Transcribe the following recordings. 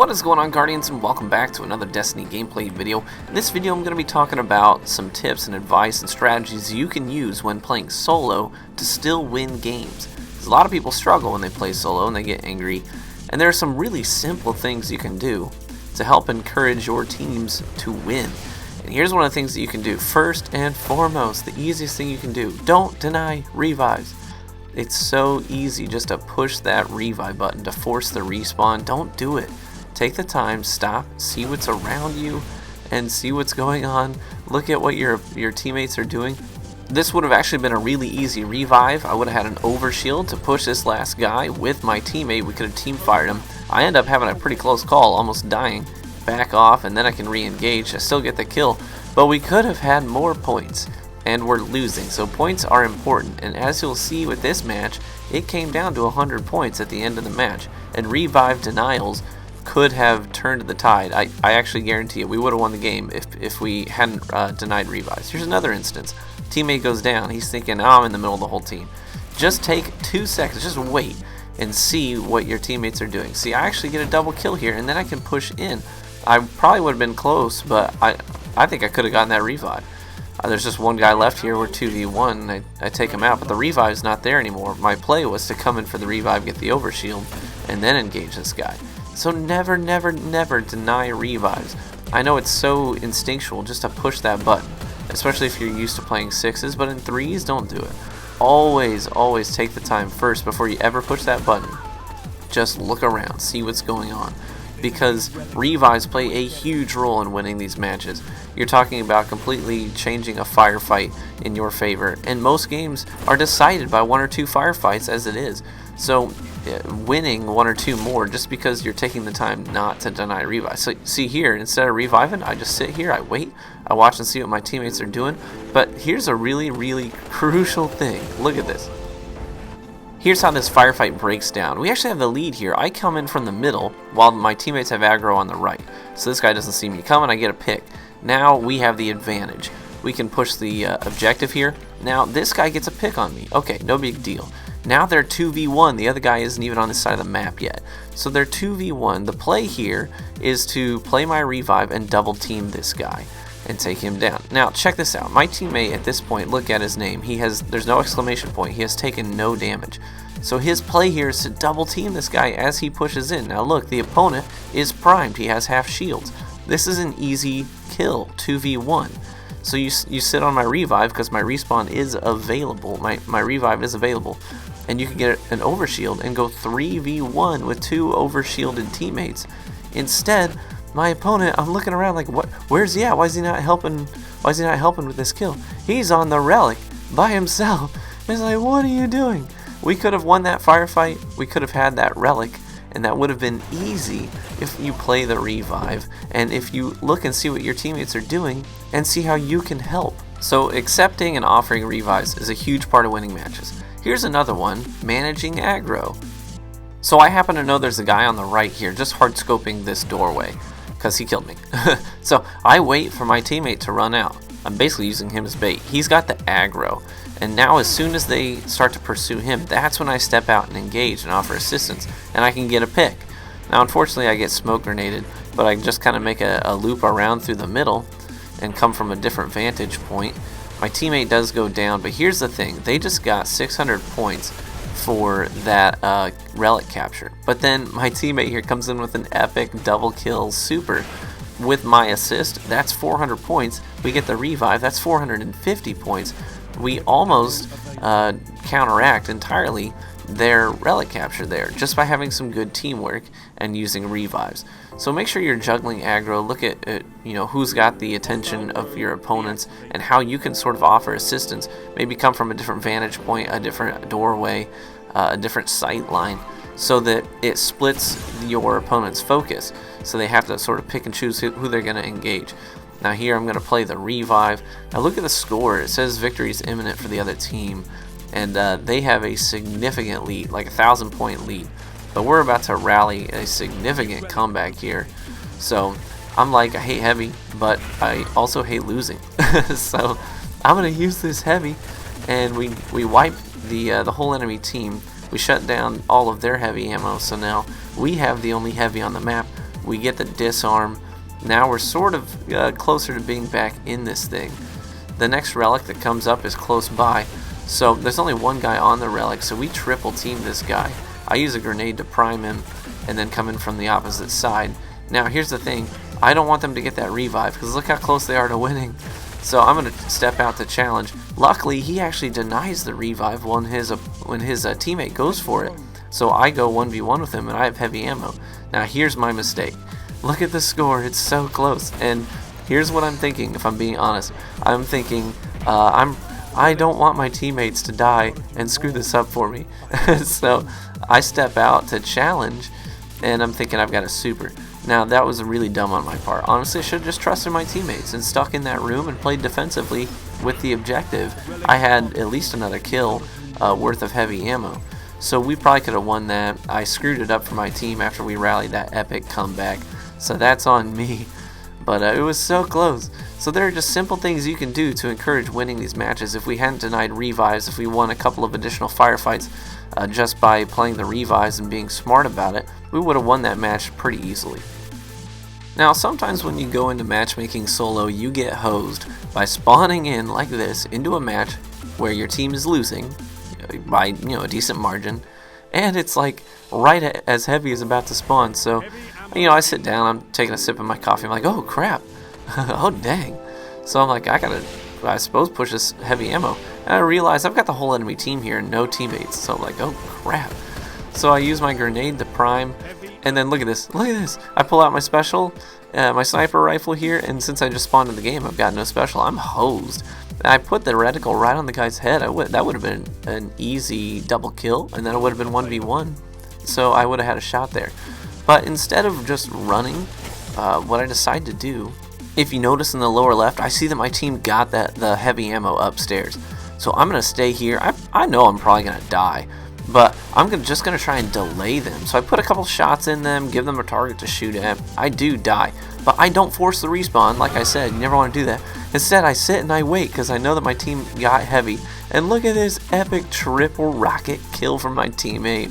What is going on, Guardians, and welcome back to another Destiny gameplay video. In this video I'm going to be talking about some tips and advice and strategies you can use when playing solo to still win games. Because a lot of people struggle when they play solo and they get angry, and there are some really simple things you can do to help encourage your teams to win. And here's one of the things that you can do. First and foremost, the easiest thing you can do, don't deny revives. It's so easy just to push that revive button to force the respawn. Don't do it. Take the time, stop, see what's around you, and see what's going on. Look at what your teammates are doing. This would have actually been a really easy revive. I would have had an overshield to push this last guy with my teammate. We could have team fired him. I end up having a pretty close call, almost dying. Back off, and then I can re-engage. I still get the kill, but we could have had more points, and we're losing. So points are important, and as you'll see with this match, it came down to 100 points at the end of the match, and revive denials could have turned the tide. I actually guarantee it. We would have won the game if we hadn't denied revives. Here's another instance. Teammate goes down. He's thinking, oh, I'm in the middle of the whole team. Just take 2 seconds. Just wait and see what your teammates are doing. See, I actually get a double kill here, and then I can push in. I probably would have been close, but I think I could have gotten that revive. There's just one guy left here. We're 2v1, and I take him out, but the revive's not there anymore. My play was to come in for the revive, get the overshield, and then engage this guy. So never, never, never deny revives. I know it's so instinctual just to push that button, especially if you're used to playing 6s, but in 3s, don't do it. Always, always take the time first before you ever push that button. Just look around, see what's going on, because revives play a huge role in winning these matches. You're talking about completely changing a firefight in your favor, and most games are decided by 1 or 2 firefights as it is. So winning 1 or 2 more just because you're taking the time not to deny revive. So see here, instead of reviving, I just sit here, I wait, I watch and see what my teammates are doing. But here's a really, really crucial thing. Look at this. Here's how this firefight breaks down. We actually have the lead here. I come in from the middle while my teammates have aggro on the right. So this guy doesn't see me coming, I get a pick. Now we have the advantage. We can push the objective here. Now this guy gets a pick on me. Okay, no big deal. Now they're 2v1. The other guy isn't even on this side of the map yet. So they're 2v1. The play here is to play my revive and double team this guy and take him down. Now check this out. My teammate at this point, look at his name. There's no exclamation point. He has taken no damage. So his play here is to double team this guy as he pushes in. Now look, the opponent is primed. He has half shields. This is an easy kill, 2v1. So you sit on my revive because my respawn is available. My revive is available. And you can get an overshield and go 3v1 with 2 overshielded teammates. Instead, my opponent, I'm looking around like, what? Where's he at? Why is he not helping? Why is he not helping with this kill? He's on the relic by himself. It's like, what are you doing? We could have won that firefight. We could have had that relic, and that would have been easy if you play the revive and if you look and see what your teammates are doing and see how you can help. So accepting and offering revives is a huge part of winning matches. Here's another one, managing aggro. So I happen to know there's a guy on the right here just hard scoping this doorway because he killed me. So I wait for my teammate to run out. I'm basically using him as bait. He's got the aggro, and now as soon as they start to pursue him, that's when I step out and engage and offer assistance, and I can get a pick. Now unfortunately I get smoke grenaded, but I can just kind of make a loop around through the middle and come from a different vantage point. My teammate does go down, but here's the thing. They just got 600 points for that relic capture. But then my teammate here comes in with an epic double kill super with my assist. That's 400 points. We get the revive. That's 450 points. We almost counteract entirely their relic capture there just by having some good teamwork and using revives. So make sure you're juggling aggro. Look at who's got the attention of your opponents and how you can sort of offer assistance. Maybe come from a different vantage point, a different doorway, a different sight line, so that it splits your opponent's focus. So they have to sort of pick and choose who they're going to engage. Now here I'm going to play the revive. Now look at the score. It says victory is imminent for the other team, and they have a significant lead, like a 1,000-point lead. But we're about to rally a significant comeback here. So I'm like, I hate heavy, but I also hate losing. So I'm going to use this heavy, and we wipe the whole enemy team. We shut down all of their heavy ammo, so now we have the only heavy on the map. We get the disarm. Now we're sort of closer to being back in this thing. The next relic that comes up is close by, so there's only one guy on the relic, so we triple team this guy. I use a grenade to prime him and then come in from the opposite side. Now here's the thing, I don't want them to get that revive because look how close they are to winning. So I'm going to step out to challenge. Luckily he actually denies the revive when his teammate goes for it. So I go 1v1 with him and I have heavy ammo. Now here's my mistake. Look at the score, it's so close. And here's what I'm thinking, if I'm being honest. I'm thinking, I don't want my teammates to die and screw this up for me. So I step out to challenge and I'm thinking I've got a super. Now that was really dumb on my part. Honestly, I should have just trusted my teammates and stuck in that room and played defensively with the objective. I had at least another kill worth of heavy ammo. So we probably could have won that. I screwed it up for my team after we rallied that epic comeback. So that's on me. But it was so close. So there are just simple things you can do to encourage winning these matches. If we hadn't denied revives, if we won a couple of additional firefights just by playing the revives and being smart about it, we would have won that match pretty easily. Now sometimes when you go into matchmaking solo, you get hosed by spawning in like this into a match where your team is losing by a decent margin, and it's like right as heavy as about to spawn. So I sit down, I'm taking a sip of my coffee, I'm like, oh crap, oh dang. So I'm like, I suppose push this heavy ammo, and I realize I've got the whole enemy team here and no teammates. So I'm like, oh crap. So I use my grenade to prime, and then look at this, I pull out my special, my sniper rifle here, and since I just spawned in the game, I've got no special, I'm hosed. I put the reticle right on the guy's head. That would have been an easy double kill, and then it would have been 1v1. So I would have had a shot there. But instead of just running, what I decided to do, if you notice in the lower left, I see that my team got the heavy ammo upstairs. So I'm going to stay here. I know I'm probably going to die, but I'm just going to try and delay them. So I put a couple shots in them, give them a target to shoot at. I do die, but I don't force the respawn. Like I said, you never want to do that. Instead, I sit and I wait because I know that my team got heavy. And look at this epic triple rocket kill from my teammate.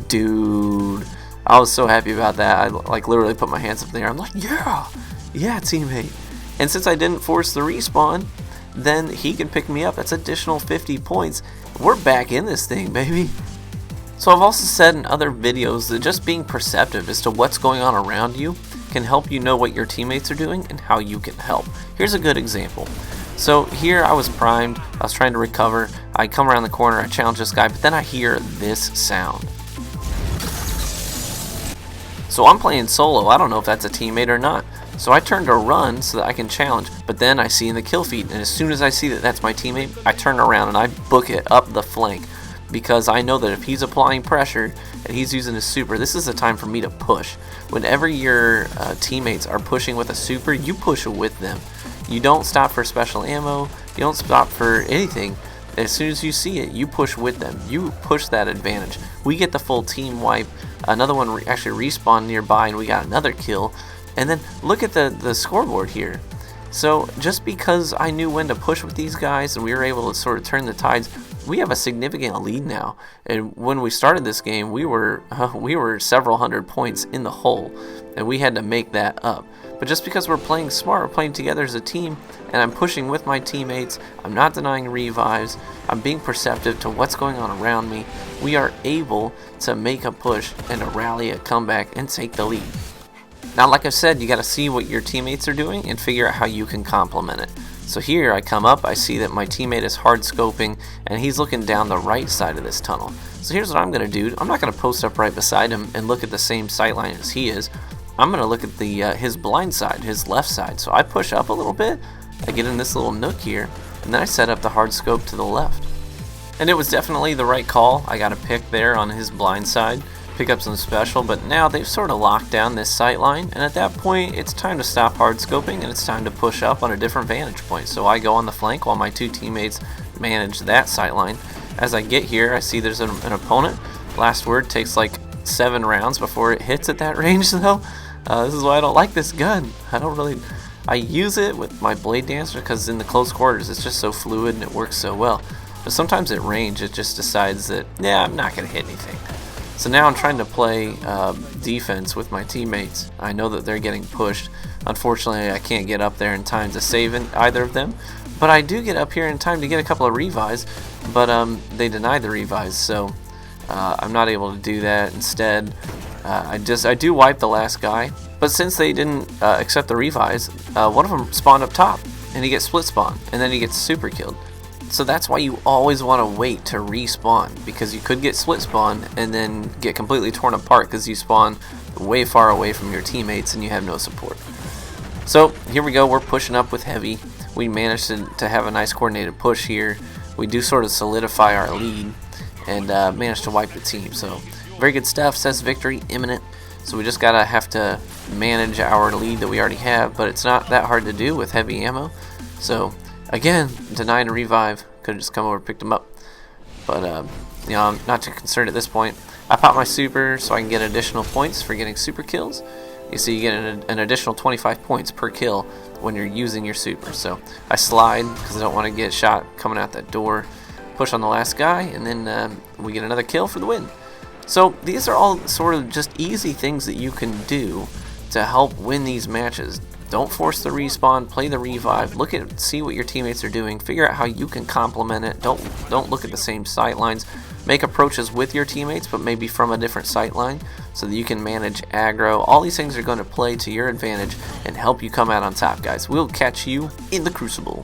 Dude, I was so happy about that. I literally put my hands up in the air. I'm like, yeah, teammate. And since I didn't force the respawn, then he can pick me up. That's additional 50 points. We're back in this thing, baby. So I've also said in other videos that just being perceptive as to what's going on around you can help you know what your teammates are doing and how you can help. Here's a good example. So here I was primed, I was trying to recover, I come around the corner, I challenge this guy, but then I hear this sound. So I'm playing solo, I don't know if that's a teammate or not. So I turn to run so that I can challenge, but then I see in the kill feed, and as soon as I see that that's my teammate, I turn around and I book it up the flank. Because I know that if he's applying pressure and he's using his super, this is the time for me to push. Whenever your teammates are pushing with a super, you push with them. You don't stop for special ammo, you don't stop for anything. As soon as you see it, you push with them. You push that advantage. We get the full team wipe. Another one actually respawned nearby and we got another kill. And then look at the scoreboard here. So just because I knew when to push with these guys and we were able to sort of turn the tides, we have a significant lead now. And when we started this game, we were several hundred points in the hole, and we had to make that up. But just because we're playing smart, we're playing together as a team, and I'm pushing with my teammates, I'm not denying revives, I'm being perceptive to what's going on around me, we are able to make a push and to rally a comeback and take the lead. Now, like I said, you got to see what your teammates are doing and figure out how you can complement it. So here I come up, I see that my teammate is hard scoping and he's looking down the right side of this tunnel. So here's what I'm going to do. I'm not going to post up right beside him and look at the same sight line as he is. I'm going to look at his blind side, his left side. So I push up a little bit, I get in this little nook here, and then I set up the hard scope to the left. And it was definitely the right call. I got a pick there on his blind side, pick up some special, but now they've sort of locked down this sight line, and at that point it's time to stop hard scoping and it's time to push up on a different vantage point. So I go on the flank while my two teammates manage that sight line. As I get here, I see there's an opponent. Last word takes like 7 rounds before it hits at that range though. This is why I don't like this gun. I use it with my blade dancer because in the close quarters it's just so fluid and it works so well. But sometimes at range it just decides that, yeah, I'm not going to hit anything. So now I'm trying to play defense with my teammates. I know that they're getting pushed. Unfortunately, I can't get up there in time to save either of them, but I do get up here in time to get a couple of revives, but they denied the revives, so I'm not able to do that. Instead, I do wipe the last guy, but since they didn't accept the revives, one of them spawned up top, and he gets split spawn, and then he gets super killed. So that's why you always want to wait to respawn, because you could get split spawn and then get completely torn apart because you spawn way far away from your teammates and you have no support. So here we go, we're pushing up with heavy. We managed to have a nice coordinated push here. We do sort of solidify our lead and managed to wipe the team. So very good stuff, says victory imminent. So we just have to manage our lead that we already have, but it's not that hard to do with heavy ammo. So again, denying a revive. Could have just come over and picked him up. But, you know, I'm not too concerned at this point. I pop my super so I can get additional points for getting super kills. You see, you get an additional 25 points per kill when you're using your super. So I slide because I don't want to get shot coming out that door. Push on the last guy, and then we get another kill for the win. So these are all sort of just easy things that you can do to help win these matches. Don't force the respawn, play the revive, see what your teammates are doing, figure out how you can complement it. Don't look at the same sight lines. Make approaches with your teammates, but maybe from a different sight line, so that you can manage aggro. All these things are going to play to your advantage and help you come out on top, guys. We'll catch you in the Crucible.